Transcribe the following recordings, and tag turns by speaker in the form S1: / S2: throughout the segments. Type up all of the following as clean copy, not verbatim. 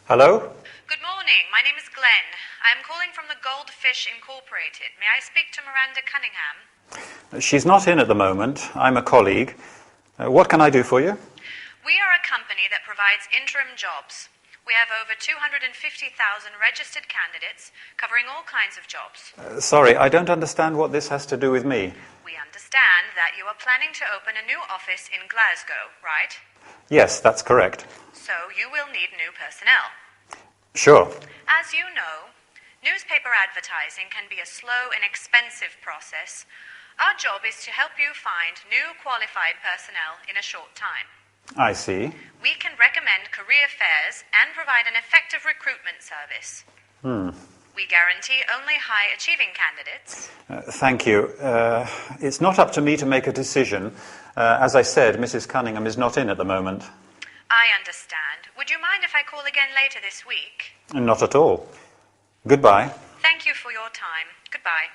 S1: Hello?
S2: Good morning. My name is Glenn. I am calling from the Goldfish Incorporated. May I speak to Miranda Cunningham?
S1: She's not in at the moment. I'm a colleague. What can I do for you?
S2: We are a company that provides interim jobs. We have over 250,000 registered candidates covering all kinds of jobs.
S1: Sorry, I don't understand what this has to do with me.
S2: We understand that you are planning to open a new office in Glasgow, right?
S1: Yes, that's correct.
S2: So you will need new personnel.
S1: Sure.
S2: As you know, newspaper advertising can be a slow and expensive process. Our job is to help you find new qualified personnel in a short time.
S1: I see.
S2: We can recommend career fairs and provide an effective recruitment service. We guarantee only high-achieving candidates.
S1: Thank you. It's not up to me to make a decision. As I said, Mrs. Cunningham is not in at the moment.
S2: I understand. Would you mind if I call again later this week?
S1: Not at all. Goodbye.
S2: Thank you for your time. Goodbye.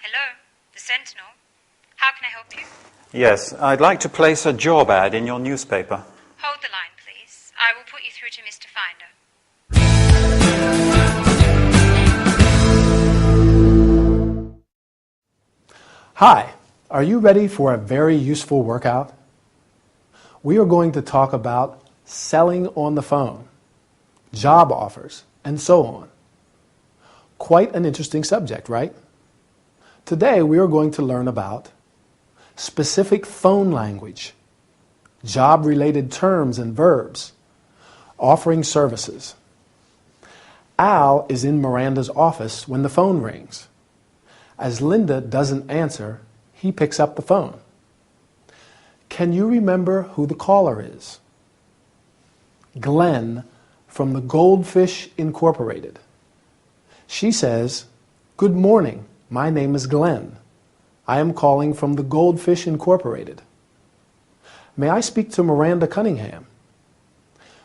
S2: Hello, the Sentinel. How can I help you?
S1: Yes, I'd like to place a job ad in your newspaper.
S2: Hold the line, please. I will put you through to Mr. Finder.
S3: Hi, are you ready for a very useful workout? We are going to talk about selling on the phone, job offers, and so on. Quite an interesting subject, right? Today we are going to learn about specific phone language, job-related terms and verbs, offering services. Al is in Miranda's office when the phone rings. As Linda doesn't answer, he picks up the phone. Can you remember who the caller is? Glenn from the Goldfish Incorporated. She says, "Good morning, my name is Glenn. I am calling from the Goldfish Incorporated. May I speak to Miranda Cunningham?"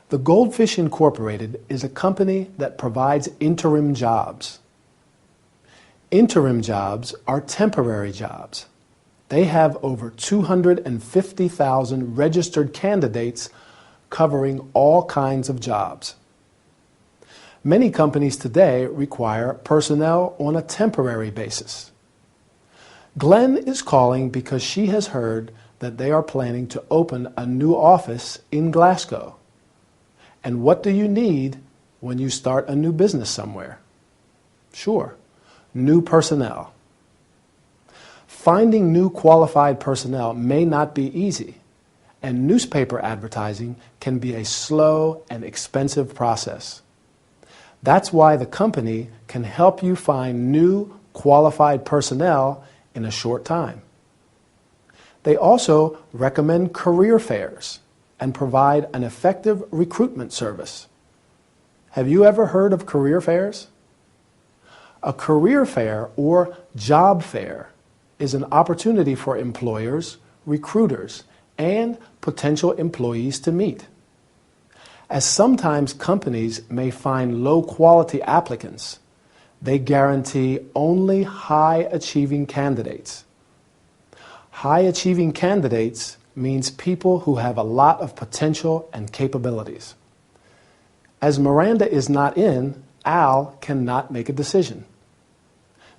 S3: The Goldfish Incorporated is a company that provides interim jobs. Interim jobs are temporary jobs. They have over 250,000 registered candidates covering all kinds of jobs. Many companies today require personnel on a temporary basis. Glenn is calling because she has heard that they are planning to open a new office in Glasgow. And what do you need when you start a new business somewhere? Sure, new personnel. Finding new qualified personnel may not be easy, and newspaper advertising can be a slow and expensive process. That's why the company can help you find new qualified personnel in a short time. They also recommend career fairs and provide an effective recruitment service. Have you ever heard of career fairs? A career fair or job fair is an opportunity for employers, recruiters, and potential employees to meet. As sometimes companies may find low-quality applicants, they guarantee only high-achieving candidates. High-achieving candidates means people who have a lot of potential and capabilities. As Miranda is not in, Al cannot make a decision.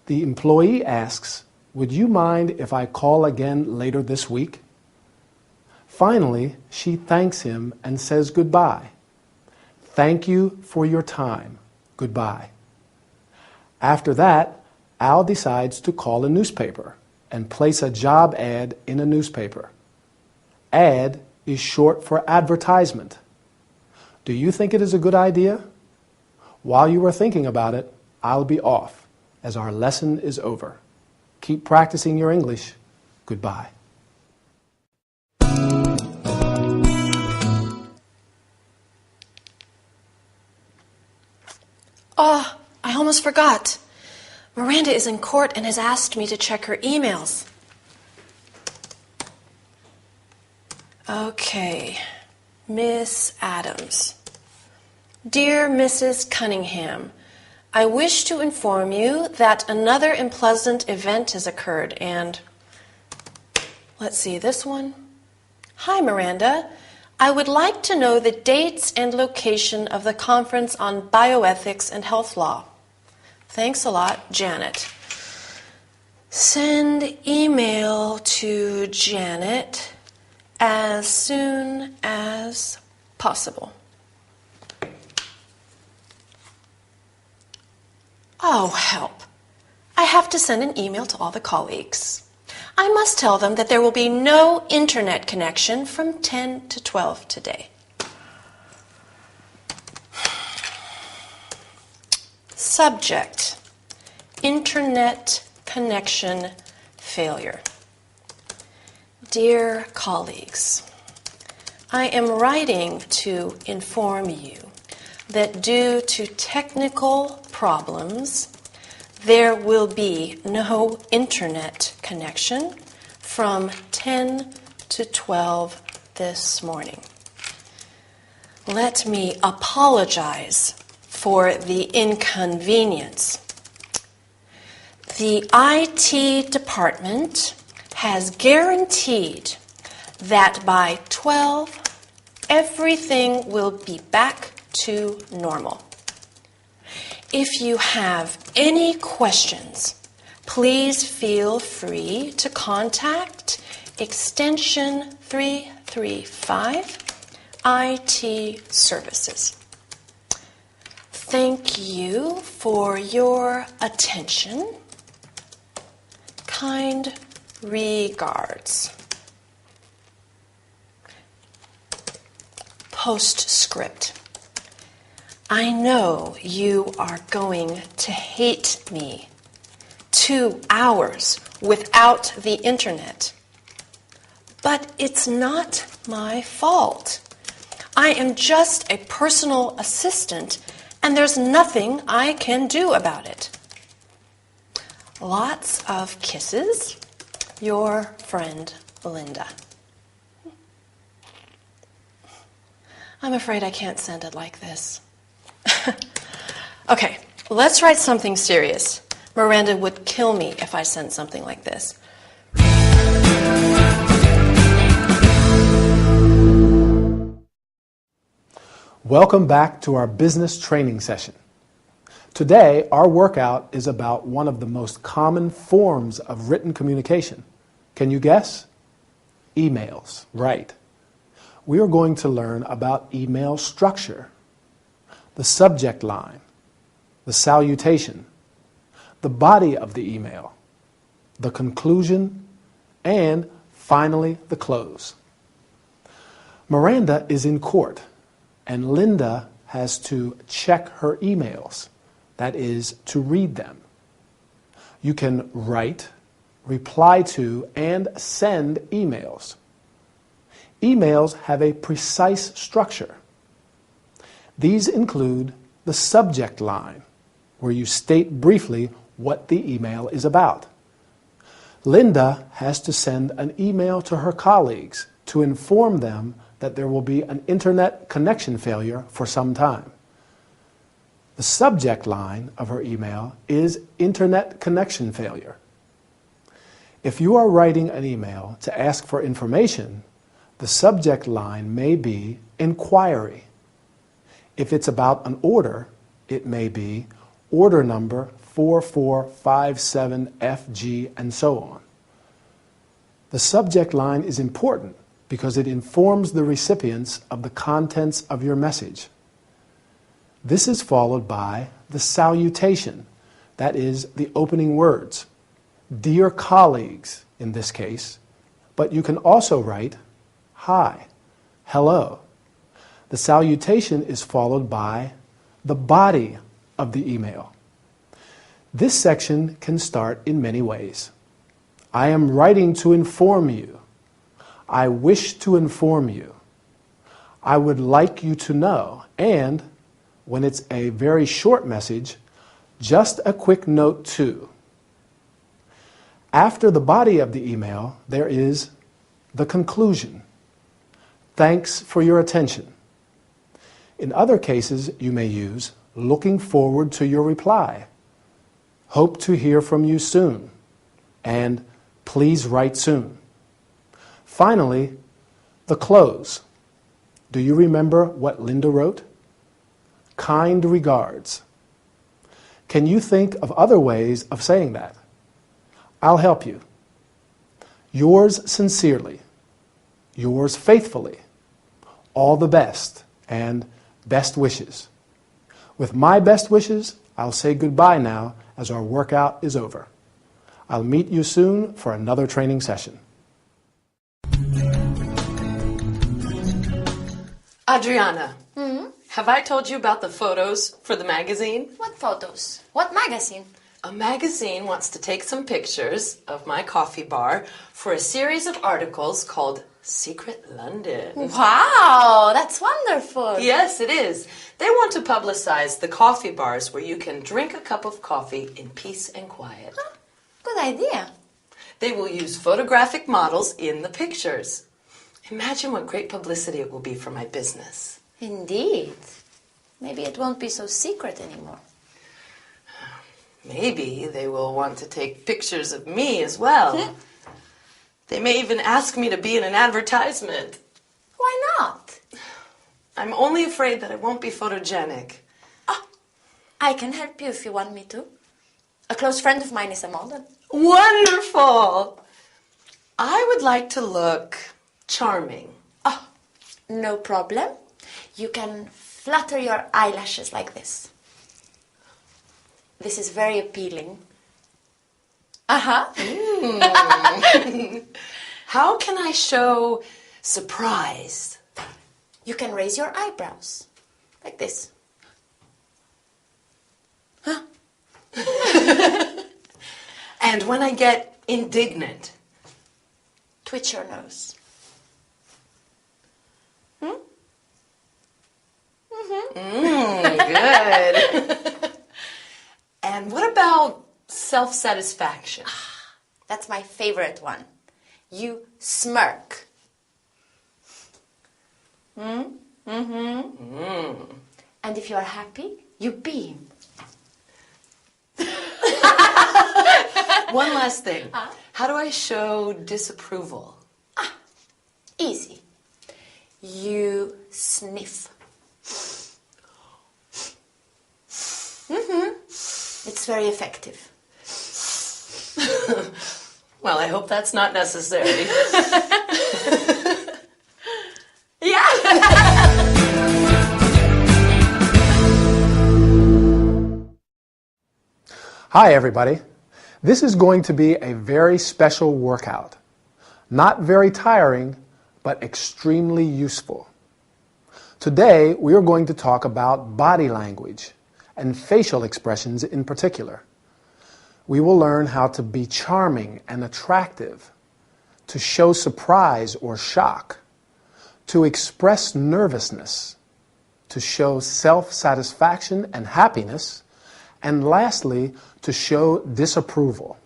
S3: The employee asks, "Would you mind if I call again later this week?" Finally, she thanks him and says goodbye. "Thank you for your time. Goodbye." After that, Al decides to call a newspaper and place a job ad in a newspaper. Ad is short for advertisement. Do you think it is a good idea? While you are thinking about it, I'll be off, as our lesson is over. Keep practicing your English. Goodbye.
S4: Oh, I almost forgot. Miranda is in court and has asked me to check her emails. Okay, Miss Adams. Dear Mrs. Cunningham, I wish to inform you that another unpleasant event has occurred and... Let's see, this one. Hi, Miranda. I would like to know the dates and location of the conference on bioethics and health law. Thanks a lot, Janet. Send email to Janet as soon as possible. Oh, help. I have to send an email to all the colleagues. I must tell them that there will be no internet connection from 10 to 12 today. Subject: internet connection failure. Dear colleagues, I am writing to inform you that due to technical problems, there will be no internet connection from 10 to 12 this morning. Let me apologize for the inconvenience. The IT department has guaranteed that by 12, everything will be back to normal. If you have any questions, please feel free to contact extension 335 IT Services. Thank you for your attention. Kind regards. Postscript. I know you are going to hate me. 2 hours without the internet. But it's not my fault. I am just a personal assistant, and there's nothing I can do about it. Lots of kisses. Your friend, Linda. I'm afraid I can't send it like this. Okay, let's write something serious. Miranda would kill me if I sent something like this.
S3: Welcome back to our business training session. Today, our workout is about one of the most common forms of written communication. Can you guess? Emails, right. We are going to learn about email structure, the subject line, the salutation, the body of the email, the conclusion, and finally the close. Miranda is in court, and Linda has to check her emails, that is, to read them. You can write, reply to, and send emails. Emails have a precise structure. These include the subject line, where you state briefly what the email is about. Linda has to send an email to her colleagues to inform them that there will be an internet connection failure for some time. The subject line of her email is internet connection failure. If you are writing an email to ask for information, the subject line may be inquiry. If it's about an order, it may be order number 4457FG and so on. The subject line is important because it informs the recipients of the contents of your message. This is followed by the salutation, that is, the opening words. Dear colleagues, in this case, but you can also write hi, hello. The salutation is followed by the body of the email. This section can start in many ways. I am writing to inform you. I wish to inform you. I would like you to know. And when it's a very short message, just a quick note too. After the body of the email, there is the conclusion. Thanks for your attention. In other cases, you may use looking forward to your reply. Hope to hear from you soon. And please write soon. Finally, the close. Do you remember what Linda wrote? Kind regards. Can you think of other ways of saying that? I'll help you. Yours sincerely. Yours faithfully. All the best and best wishes. With my best wishes, I'll say goodbye now as our workout is over. I'll meet you soon for another training session.
S4: Adriana, have I told you about the photos for the magazine?
S5: What photos? What magazine?
S4: A magazine wants to take some pictures of my coffee bar for a series of articles called Secret London.
S5: Wow, that's wonderful.
S4: Yes, it is. They want to publicize the coffee bars where you can drink a cup of coffee in peace and quiet.
S5: Huh, good idea.
S4: They will use photographic models in the pictures. Imagine what great publicity it will be for my business.
S5: Indeed. Maybe it won't be so secret anymore.
S4: Maybe they will want to take pictures of me as well. They may even ask me to be in an advertisement.
S5: Why not?
S4: I'm only afraid that I won't be photogenic.
S5: Oh, I can help you if you want me to. A close friend of mine is a model.
S4: Wonderful! I would like to look charming.
S5: Oh, no problem. You can flutter your eyelashes like this. This is very appealing. Uh-huh.
S4: How can I show surprise?
S5: You can raise your eyebrows. Like this. Huh?
S4: And when I get indignant?
S5: Twitch your nose.
S4: Good. And what about self-satisfaction?
S5: That's my favorite one. You smirk. And if you are happy, you beam.
S4: One last thing. How do I show disapproval?
S5: Easy. You sniff. It's very effective.
S4: Well, I hope that's not necessary.
S5: Yeah.
S3: Hi, everybody. This is going to be a very special workout. Not very tiring, but extremely useful. Today, we are going to talk about body language and facial expressions in particular. We will learn how to be charming and attractive, to show surprise or shock, to express nervousness, to show self-satisfaction and happiness, and lastly, to show disapproval.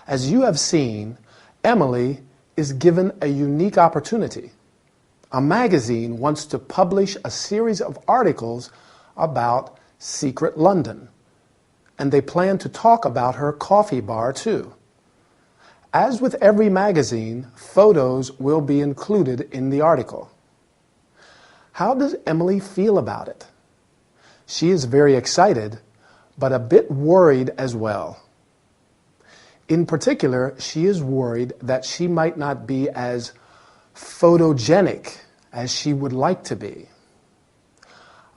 S3: As you have seen, Emily is given a unique opportunity. A magazine wants to publish a series of articles about Secret London, and they plan to talk about her coffee bar too. As with every magazine, photos will be included in the article. How does Emily feel about it? She is very excited, but a bit worried as well. In particular, she is worried that she might not be as photogenic as she would like to be.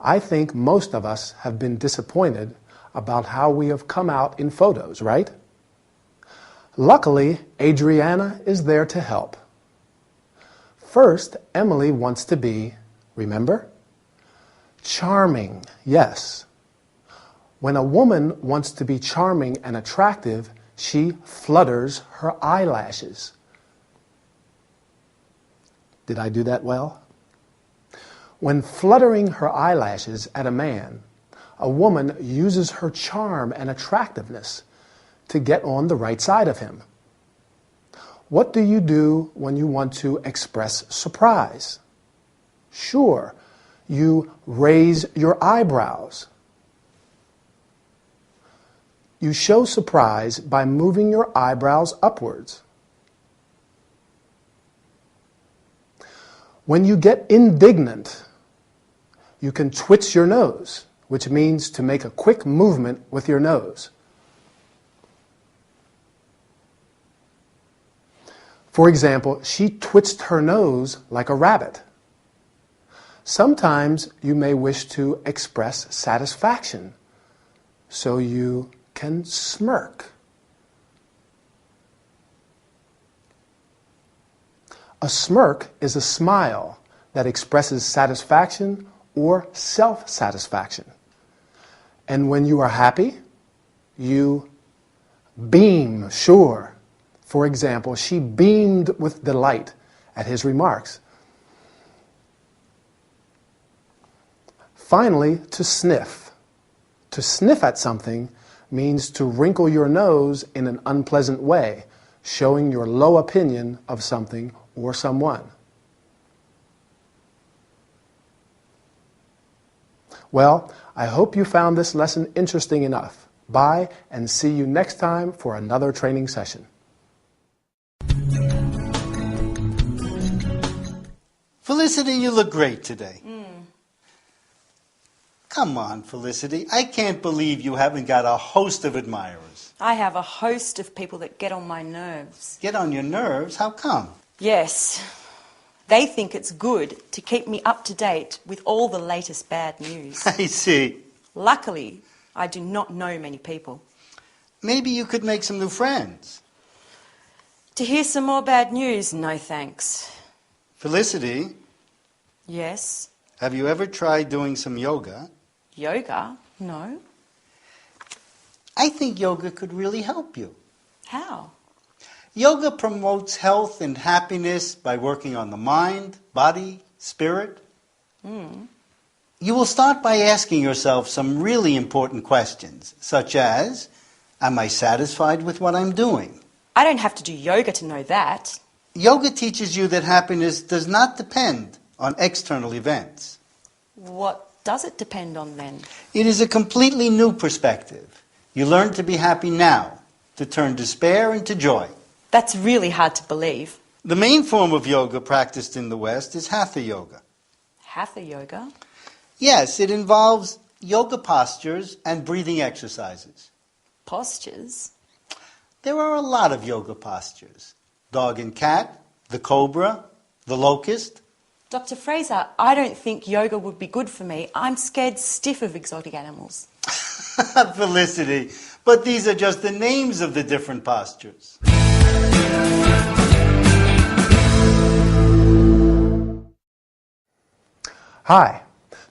S3: I think most of us have been disappointed about how we have come out in photos, right? Luckily, Adriana is there to help. First, Emily wants to be, remember? Charming, yes. When a woman wants to be charming and attractive, she flutters her eyelashes. Did I do that well? When fluttering her eyelashes at a man, a woman uses her charm and attractiveness to get on the right side of him. What do you do when you want to express surprise? Sure, You raise your eyebrows. You show surprise by moving your eyebrows upwards. When you get indignant, you can twitch your nose, which means to make a quick movement with your nose. For example, she twitched her nose like a rabbit. Sometimes you may wish to express satisfaction, so you can smirk. A smirk is a smile that expresses satisfaction or self-satisfaction. And when you are happy, you beam, sure. For example, she beamed with delight at his remarks. Finally, to sniff. To sniff at something means to wrinkle your nose in an unpleasant way, showing your low opinion of something or someone. Well, I hope you found this lesson interesting enough. Bye, and see you next time for another training session.
S6: Felicity, you look great today. Come on, Felicity. I can't believe you haven't got a host of admirers.
S7: I have a host of people that get on my nerves.
S6: Get on your nerves? How come?
S7: Yes. They think it's good to keep me up to date with all the latest bad news.
S6: I see.
S7: Luckily, I do not know many people.
S6: Maybe you could make some new friends.
S7: To hear some more bad news, no thanks.
S6: Felicity,
S7: Yes.
S6: have you ever tried doing some yoga?
S7: Yoga? No.
S6: I think yoga could really help you.
S7: How?
S6: Yoga promotes health and happiness by working on the mind, body, spirit. You will start by asking yourself some really important questions, such as, am I satisfied with what I'm doing?
S7: I don't have to do yoga to know that.
S6: Yoga teaches you that happiness does not depend on external events.
S7: What does it depend on then?
S6: It is a completely new perspective. You learn to be happy now, to turn despair into joy.
S7: That's really hard to believe.
S6: The main form of yoga practiced in the West is Hatha yoga.
S7: Hatha yoga?
S6: Yes, it involves yoga postures and breathing exercises.
S7: Postures?
S6: There are a lot of yoga postures. Dog and cat, the cobra, the locust.
S7: Dr. Fraser, I don't think yoga would be good for me. I'm scared stiff of exotic animals.
S6: Felicity, but these are just the names of the different postures.
S3: Hi.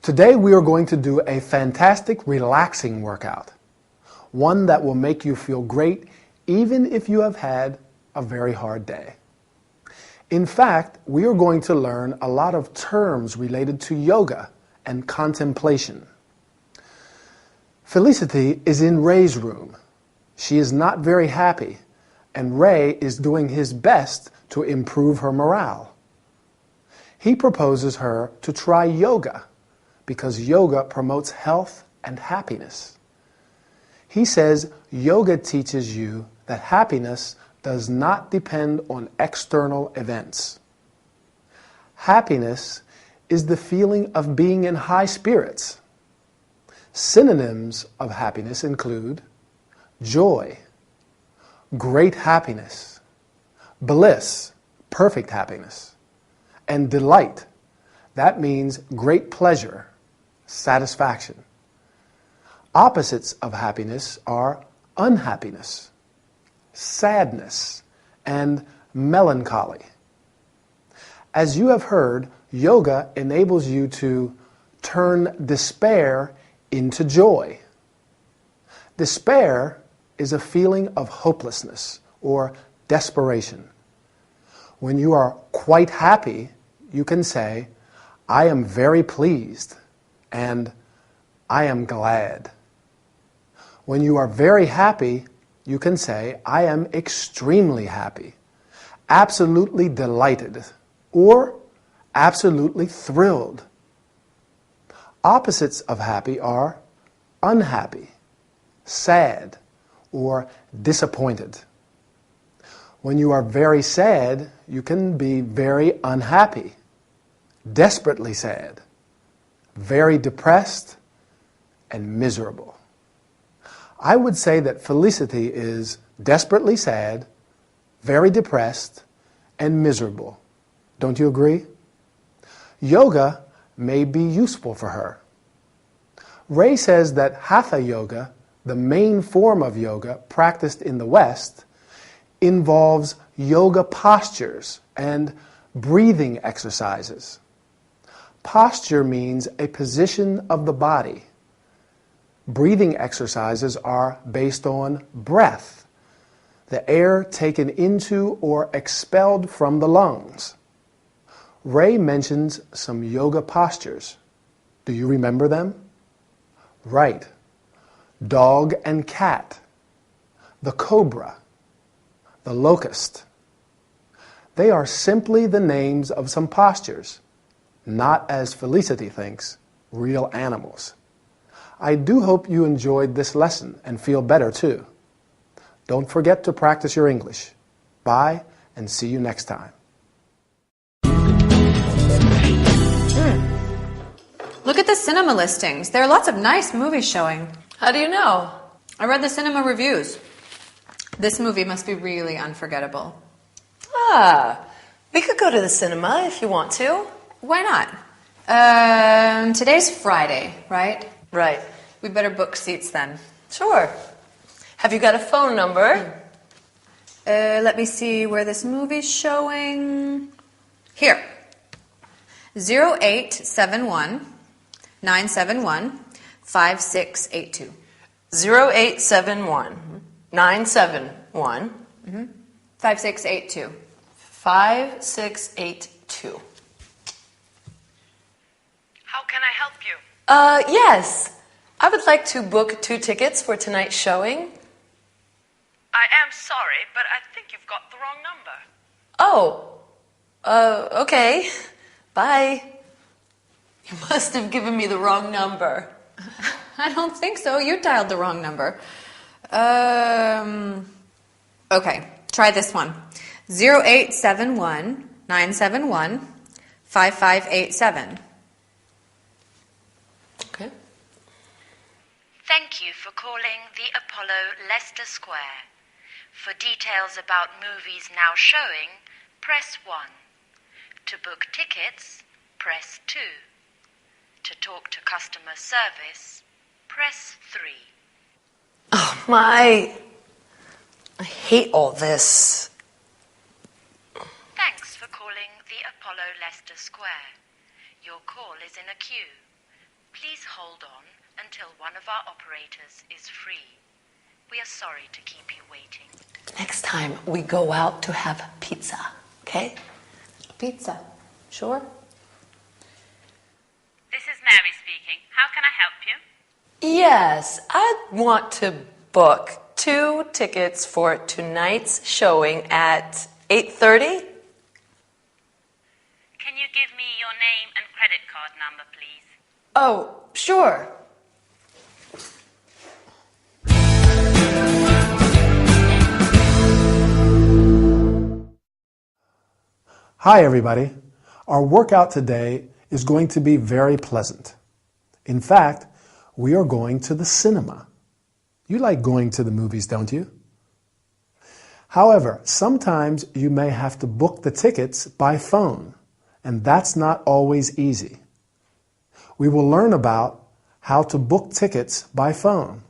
S3: Today we are going to do a fantastic relaxing workout. One that will make you feel great even if you have had a very hard day. In fact, we are going to learn a lot of terms related to yoga and contemplation. Felicity is in Ray's room. She is not very happy, and Ray is doing his best to improve her morale. He proposes her to try yoga because yoga promotes health and happiness. He says yoga teaches you that happiness does not depend on external events. Happiness is the feeling of being in high spirits. Synonyms of happiness include joy, great happiness, bliss, perfect happiness, and delight. That means great pleasure, satisfaction. Opposites of happiness are unhappiness, sadness, and melancholy. As you have heard, yoga enables you to turn despair into joy. Despair is a feeling of hopelessness or desperation. When you are quite happy, you can say, I am very pleased, and I am glad. When you are very happy, you can say, I am extremely happy, absolutely delighted, or absolutely thrilled. Opposites of happy are unhappy, sad, or disappointed. When you are very sad, you can be very unhappy, desperately sad, very depressed, and miserable. I would say that Felicity is desperately sad, very depressed, and miserable. Don't you agree? Yoga may be useful for her. Ray says that Hatha Yoga, the main form of yoga practiced in the West, involves yoga postures and breathing exercises. Posture means a position of the body. Breathing exercises are based on breath, the air taken into or expelled from the lungs. Ray mentions some yoga postures. Do you remember them? Right. Dog and cat, the cobra, the locust. They are simply the names of some postures, not, as Felicity thinks, real animals. I do hope you enjoyed this lesson and feel better too. Don't forget to practice your English. Bye, and see you next time.
S2: Look at the cinema listings. There are lots of nice movies showing.
S4: How do you know?
S2: I read the cinema reviews. This movie must be really unforgettable.
S4: We could go to the cinema if you want to.
S2: Why not? Today's Friday, right?
S4: Right.
S2: We better book seats then.
S4: Sure. Have you got a phone number?
S2: Let me see where this movie's showing. Here. 0871 971 5682.
S4: 0871 971
S2: 5682.
S4: 5682.
S2: How can I help you?
S4: Yes. I would like to book 2 tickets for tonight's showing.
S2: I am sorry, but I think you've got the wrong number.
S4: Oh. Okay. Bye. You must have given me the wrong number.
S2: I don't think so. You dialed the wrong number. Okay, try this one. 0871 971 5587.
S4: Okay.
S8: Thank you for calling the Apollo Leicester Square. For details about movies now showing, press 1. To book tickets, press 2. To talk to customer service, press 3.
S4: Oh, my. I hate all this.
S8: Thanks for calling the Apollo Leicester Square. Your call is in a queue. Please hold on until one of our operators is free. We are sorry to keep you waiting.
S4: Next time we go out to have pizza, okay?
S2: Pizza. Sure.
S9: This is Mary speaking. How can I help you?
S4: Yes, I'd want to book 2 tickets for tonight's showing at 8:30.
S9: Can you give me your name and credit card number, please?
S4: Oh, sure.
S3: Hi, everybody. Our workout today is going to be very pleasant. In fact, we are going to the cinema. You like going to the movies, don't you? However, sometimes you may have to book the tickets by phone, and that's not always easy. We will learn about how to book tickets by phone,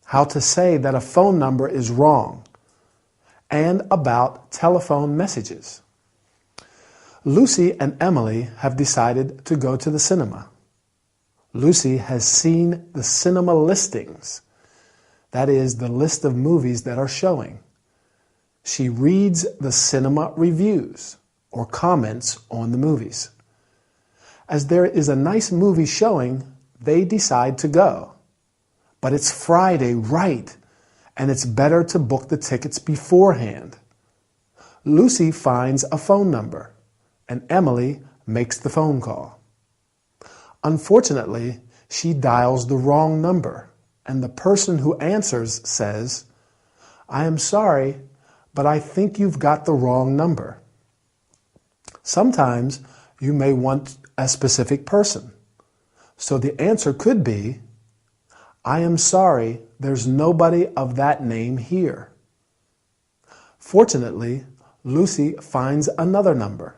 S3: how to say that a phone number is wrong, and about telephone messages. Lucy and Emily have decided to go to the cinema. Lucy has seen the cinema listings. That is, the list of movies that are showing. She reads the cinema reviews or comments on the movies. As there is a nice movie showing, they decide to go. But it's Friday, right? And it's better to book the tickets beforehand. Lucy finds a phone number, and Emily makes the phone call. Unfortunately, she dials the wrong number, and the person who answers says, "I am sorry, but I think you've got the wrong number." Sometimes you may want a specific person. So the answer could be, "I am sorry, there's nobody of that name here." Fortunately, Lucy finds another number.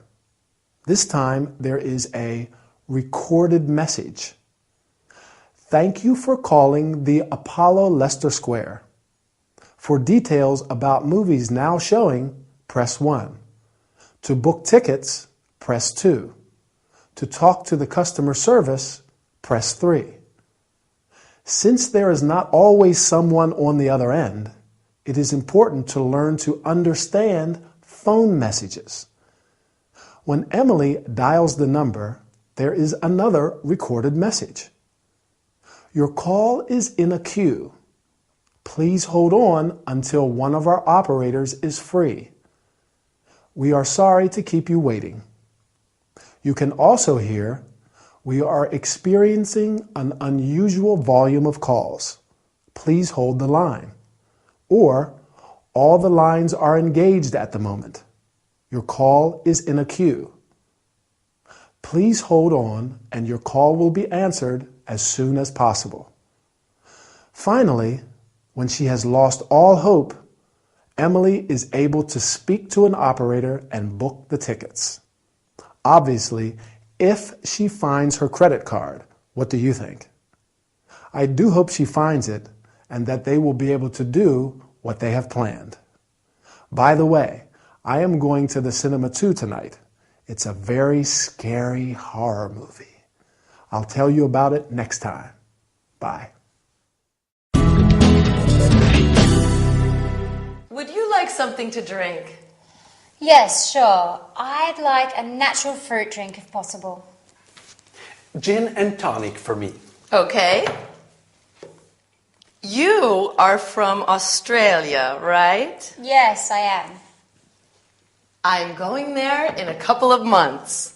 S3: This time there is a recorded message. "Thank you for calling the Apollo Leicester Square. For details about movies now showing, press 1. To book tickets, press 2. To talk to the customer service, press 3. Since there is not always someone on the other end, it is important to learn to understand phone messages. When Emily dials the number, there is another recorded message. Your call is in a queue. Please hold on until one of our operators is free. We are sorry to keep you waiting. You can also hear, we are experiencing an unusual volume of calls. Please hold the line. Or, all the lines are engaged at the moment. Your call is in a queue. Please hold on and your call will be answered as soon as possible. Finally, when she has lost all hope, Emily is able to speak to an operator and book the tickets. Obviously, if she finds her credit card, what do you think? I do hope she finds it and that they will be able to do what they have planned. By the way, I am going to the cinema too tonight. It's a very scary horror movie. I'll tell you about it next time. Bye.
S4: Would you like something to drink?
S10: Yes, sure. I'd like a natural fruit drink if possible.
S11: Gin and tonic for me.
S4: Okay. You are from Australia, right?
S10: Yes, I am.
S4: I'm going there in a couple of months.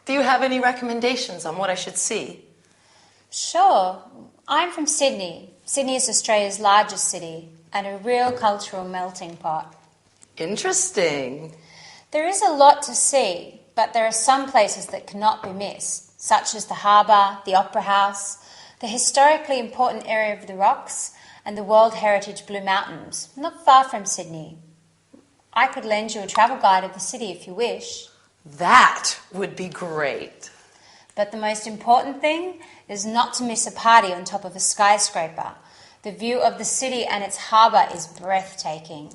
S4: Do you have any recommendations on what I should see?
S10: Sure. I'm from Sydney. Sydney is Australia's largest city and a real cultural melting pot.
S4: Interesting.
S10: There is a lot to see, but there are some places that cannot be missed, such as the harbour, the Opera House, the historically important area of the Rocks, and the World Heritage Blue Mountains, not far from Sydney. I could lend you a travel guide of the city if you wish.
S4: That would be great.
S10: But the most important thing is not to miss a party on top of a skyscraper. The view of the city and its harbour is breathtaking.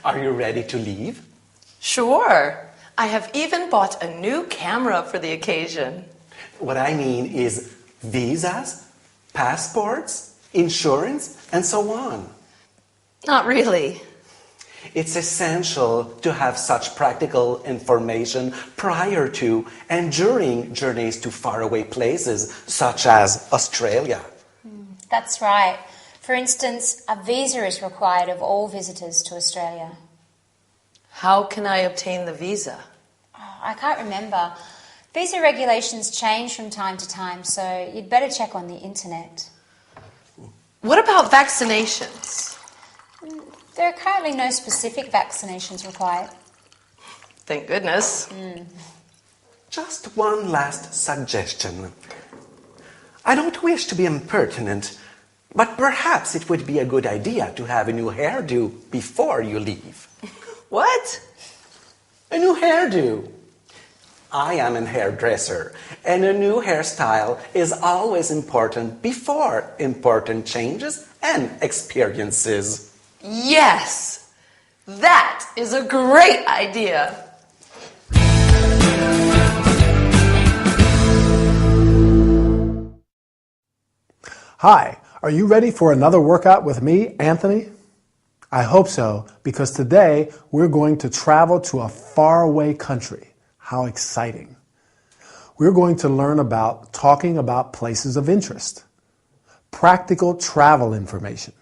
S11: Are you ready to leave?
S4: Sure. I have even bought a new camera for the occasion.
S11: What I mean is visas, passports, insurance, and so on.
S4: Not really.
S11: It's essential to have such practical information prior to and during journeys to faraway places such as Australia.
S10: That's right. For instance, a visa is required of all visitors to Australia.
S4: How can I obtain the visa?
S10: I can't remember. Visa regulations change from time to time, so you'd better check on the internet.
S4: What about vaccinations?
S10: There are currently no specific vaccinations required.
S4: Thank goodness.
S11: Just one last suggestion. I don't wish to be impertinent, but perhaps it would be a good idea to have a new hairdo before you leave.
S4: What?
S11: A new hairdo. I am a hairdresser, and a new hairstyle is always important before important changes and experiences.
S4: Yes! That is a great idea!
S3: Hi, are you ready for another workout with me, Anthony? I hope so, because today we're going to travel to a faraway country. How exciting. We're going to learn about talking about places of interest, practical travel information.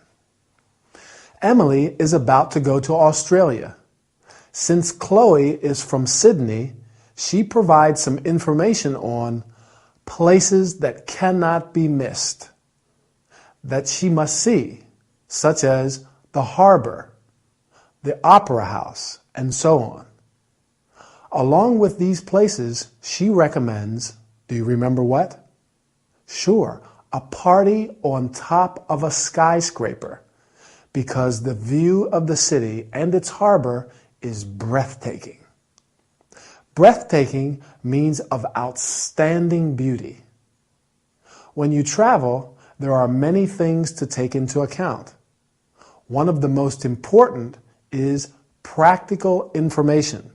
S3: Emily is about to go to Australia. Since Chloe is from Sydney, she provides some information on places that cannot be missed, that she must see, such as the harbor, the opera house, and so on. Along with these places, she recommends, do you remember what? Sure, a party on top of a skyscraper, because the view of the city and its harbor is breathtaking. Breathtaking means of outstanding beauty. When you travel, there are many things to take into account. One of the most important is practical information.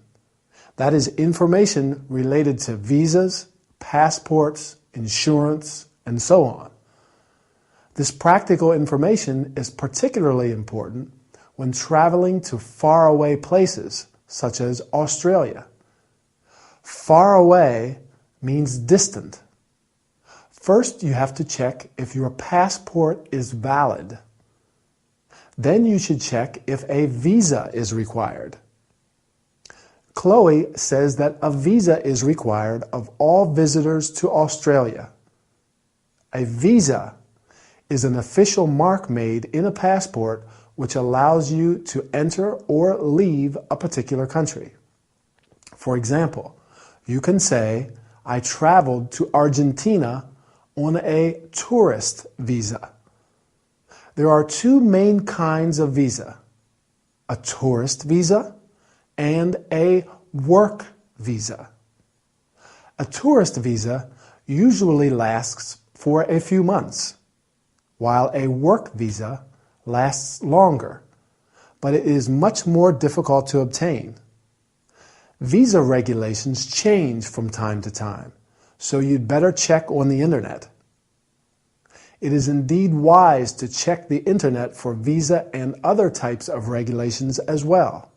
S3: That is information related to visas, passports, insurance, and so on. This practical information is particularly important when traveling to faraway places, such as Australia. Far away means distant. First, you have to check if your passport is valid. Then you should check if a visa is required. Chloe says that a visa is required of all visitors to Australia. A visa is an official mark made in a passport which allows you to enter or leave a particular country. For example, you can say, I traveled to Argentina on a tourist visa. There are two main kinds of visa, a tourist visa and a work visa. A tourist visa usually lasts for a few months, while a work visa lasts longer, but it is much more difficult to obtain. Visa regulations change from time to time, so you'd better check on the internet. It is indeed wise to check the internet for visa and other types of regulations as well.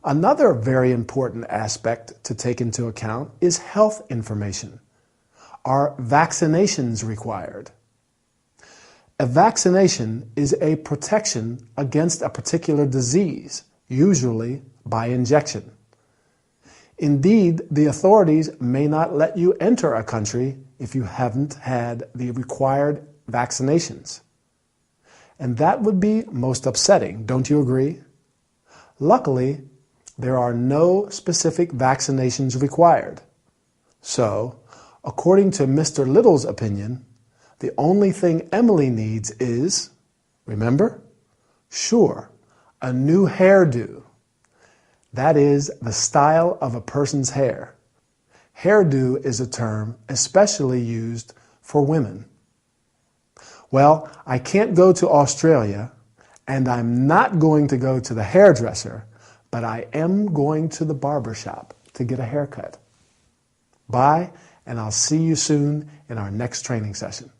S3: Another very important aspect to take into account is health information. Are vaccinations required? A vaccination is a protection against a particular disease, usually by injection. Indeed, the authorities may not let you enter a country if you haven't had the required vaccinations. And that would be most upsetting, don't you agree? Luckily, there are no specific vaccinations required. So, according to Mr. Little's opinion, the only thing Emily needs is, remember? Sure, a new hairdo. That is the style of a person's hair. Hairdo is a term especially used for women. Well, I can't go to Australia, and I'm not going to go to the hairdresser, but I am going to the barber shop to get a haircut. Bye, and I'll see you soon in our next training session.